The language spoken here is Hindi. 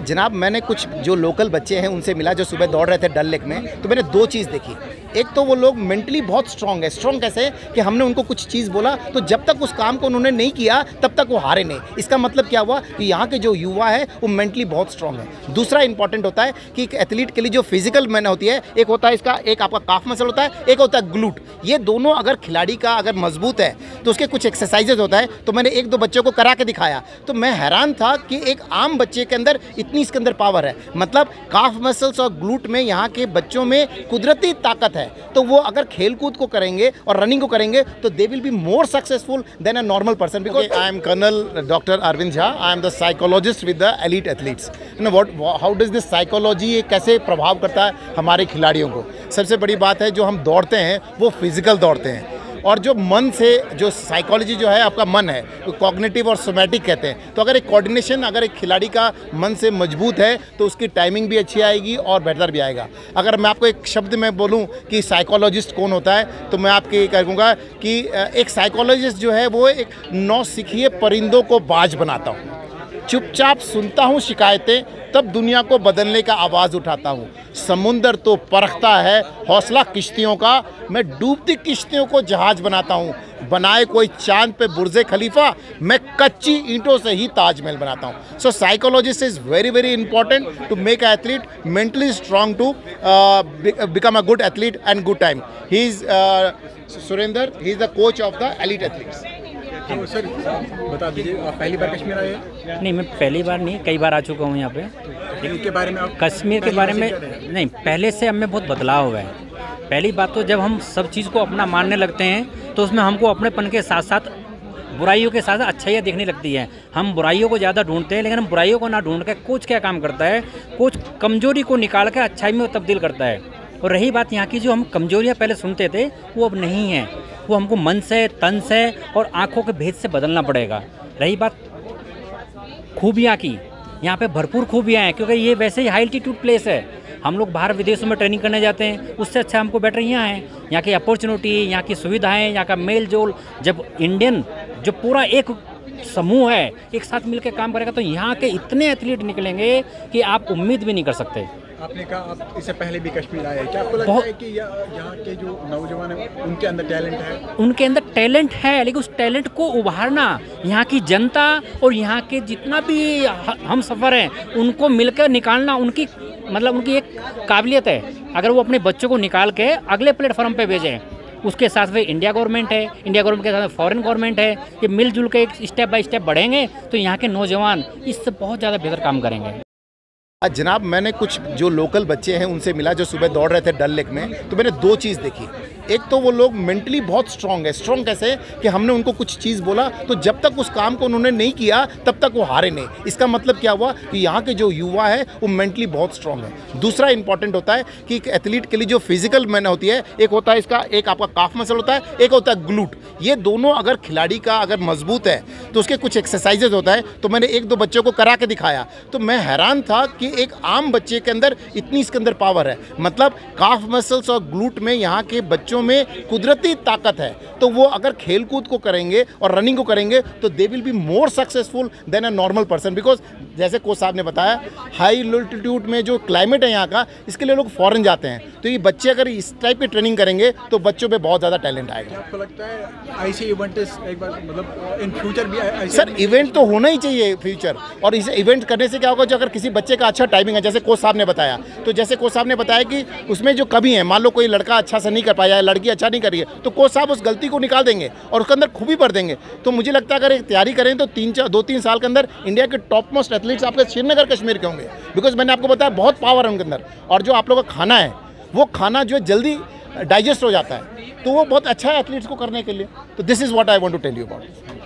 जनाब मैंने कुछ जो लोकल बच्चे हैं उनसे मिला जो सुबह दौड़ रहे थे डल लेक में, तो मैंने दो चीज़ देखी। एक तो वो लोग मेंटली बहुत स्ट्रांग है। स्ट्रांग कैसे कि हमने उनको कुछ चीज़ बोला तो जब तक उस काम को उन्होंने नहीं किया तब तक वो हारे नहीं। इसका मतलब क्या हुआ कि यहाँ के जो युवा है वो मेंटली बहुत स्ट्रांग है। दूसरा इंपॉर्टेंट होता है कि एक एथलीट के लिए जो फिजिकल मैन होती है, एक होता है इसका, एक आपका काफ मसल होता है, एक होता है ग्लूट। ये दोनों अगर खिलाड़ी का अगर मजबूत है तो उसके कुछ एक्सरसाइजेज होता है। तो मैंने एक दो बच्चों को करा के दिखाया तो मैं हैरान था कि एक आम बच्चे के अंदर इतनी इसके अंदर पावर है। मतलब काफ मसल्स और ग्लूट में यहाँ के बच्चों में कुदरती ताकत है। तो वो अगर खेल कूद को करेंगे और रनिंग को करेंगे तो they will be more successful than a normal person. Because I am colonel doctor Arvind Jha, I am the psychologist with the elite athletes. How does this psychology ये कैसे प्रभाव करता है हमारे खिलाड़ियों को? सबसे बड़ी बात है जो हम दौड़ते हैं वो फिजिकल दौड़ते हैं, और जो मन से जो साइकोलॉजी जो है आपका मन है तो कॉग्निटिव और सोमैटिक कहते हैं। तो अगर एक कोऑर्डिनेशन अगर एक खिलाड़ी का मन से मजबूत है तो उसकी टाइमिंग भी अच्छी आएगी और बेहतर भी आएगा। अगर मैं आपको एक शब्द में बोलूं कि साइकोलॉजिस्ट कौन होता है तो मैं आपके ये कहूँगा कि एक साइकोलॉजिस्ट जो है वो एक नौसिखिए परिंदों को बाज बनाता हूँ। चुपचाप सुनता हूँ शिकायतें, तब दुनिया को बदलने का आवाज़ उठाता हूँ। समुंदर तो परखता है हौसला किश्तियों का, मैं डूबती किश्तियों को जहाज बनाता हूँ। बनाए कोई चांद पे बुर्जे खलीफा, मैं कच्ची ईंटों से ही ताजमहल बनाता हूँ। So psychologist is very very important to make a athlete mentally strong to become a good athlete and good time. He is Surendra, he is the coach of the elite athletes. तो सर बता दीजिए, आप पहली बार कश्मीर आए हैं? नहीं, मैं पहली बार नहीं, कई बार आ चुका हूँ यहाँ पे। लेकिन के बारे में आप कश्मीर के बारे में नहीं, पहले से हमें बहुत बदलाव हुआ है। पहली बात तो जब हम सब चीज़ को अपना मानने लगते हैं तो उसमें हमको अपनेपन के साथ साथ बुराइयों के साथ अच्छाइयाँ देखने लगती हैं। हम बुराइयों को ज़्यादा ढूंढते हैं, लेकिन हम बुराइयों को ना ढूंढ कर कोच क्या काम करता है, कोच कमजोरी को निकाल कर अच्छाई में तब्दील करता है। और रही बात यहाँ की, जो हम कमजोरियाँ पहले सुनते थे वो अब नहीं हैं, वो हमको मन से, तन से और आँखों के भेद से बदलना पड़ेगा। रही बात खूबियाँ की, यहाँ पे भरपूर खूबियाँ हैं, क्योंकि ये वैसे ही हाई एल्टीट्यूड प्लेस है। हम लोग बाहर विदेशों में ट्रेनिंग करने जाते हैं, उससे अच्छा हमको बेटर यहाँ है। यहाँ की अपॉर्चुनिटी, यहाँ की सुविधाएं, यहाँ का मेल जोल, जब इंडियन जो पूरा एक समूह है एक साथ मिलकर काम करेगा तो यहाँ के इतने एथलीट निकलेंगे कि आप उम्मीद भी नहीं कर सकते। आपने कहा आप इससे पहले भी कश्मीर आए हैं, क्या आपको लगता है कि यहाँ के जो नौजवान हैं उनके अंदर टैलेंट है? उनके अंदर टैलेंट है, लेकिन उस टैलेंट को उभारना यहाँ की जनता और यहाँ के जितना भी हम सफ़र हैं उनको मिलकर निकालना उनकी उनकी एक काबिलियत है। अगर वो अपने बच्चों को निकाल के अगले प्लेटफॉर्म पे भेजें, उसके साथ में इंडिया गवर्नमेंट है, इंडिया गवर्नमेंट के साथ फॉरेन गवर्नमेंट है, ये मिलजुल के एक स्टेप बाय स्टेप बढ़ेंगे तो यहाँ के नौजवान इससे बहुत ज़्यादा बेहतर काम करेंगे। जनाब मैंने कुछ जो लोकल बच्चे हैं उनसे मिला जो सुबह दौड़ रहे थे डल लेक में, तो मैंने दो चीज़ देखी। एक तो वो लोग मेंटली बहुत स्ट्रांग है। स्ट्रांग कैसे कि हमने उनको कुछ चीज़ बोला तो जब तक उस काम को उन्होंने नहीं किया तब तक वो हारे नहीं। इसका मतलब क्या हुआ कि यहाँ के जो युवा है वो मेंटली बहुत स्ट्रांग है। दूसरा इंपॉर्टेंट होता है कि एक एथलीट के लिए जो फिजिकल मैन होती है, एक होता है इसका, एक आपका काफ मसल होता है, एक होता है ग्लूट। ये दोनों अगर खिलाड़ी का अगर मजबूत है तो उसके कुछ एक्सरसाइजेज होता है। तो मैंने एक दो बच्चों को करा के दिखाया तो मैं हैरान था कि एक आम बच्चे के अंदर इतनी इसके अंदर पावर है। मतलब काफ मसल्स और ग्लूट में यहाँ के बच्चों में कुदरती ताकत है। तो वो अगर खेल कूद को करेंगे और रनिंग को करेंगे तो they will be more successful than a normal person. Because जैसे कोच साहब ने बताया, हाई एल्टीट्यूड में जो क्लाइमेट है यहाँ का, इसके लिए लोग फॉरेन जाते हैं। तो ये बच्चे अगर इस टाइप की ट्रेनिंग करेंगे तो बच्चों पे बहुत ज़्यादा टैलेंट आएगा। आपको लगता है ऐसे इवेंट एक बार मतलब इन फ्यूचर भी सर इवेंट तो होना ही चाहिए फ्यूचर, और इसे इवेंट करने से क्या होगा, जो अगर किसी बच्चे का अच्छा टाइमिंग है, जैसे कोच साहब ने बताया, तो जैसे कोच साहब ने बताया कि उसमें जो कमी है, मान लो कोई लड़का अच्छा से नहीं कर पाया, लड़की अच्छा नहीं कर रही है, तो कोच साहब उस गलती को निकाल देंगे और उसके अंदर खूबी भर देंगे। तो मुझे लगता है अगर एक तैयारी करें तो 2-3 साल के अंदर इंडिया के टॉप मोस्ट एथलीट्स आपके श्रीनगर कश्मीर के होंगे। बिकॉज मैंने आपको बताया बहुत पावर है उनके अंदर, और जो आप लोगों का खाना है वो खाना जो जल्दी डाइजेस्ट हो जाता है, तो वो बहुत अच्छा है एथलीट्स को करने के लिए। तो this is what I want to tell you about.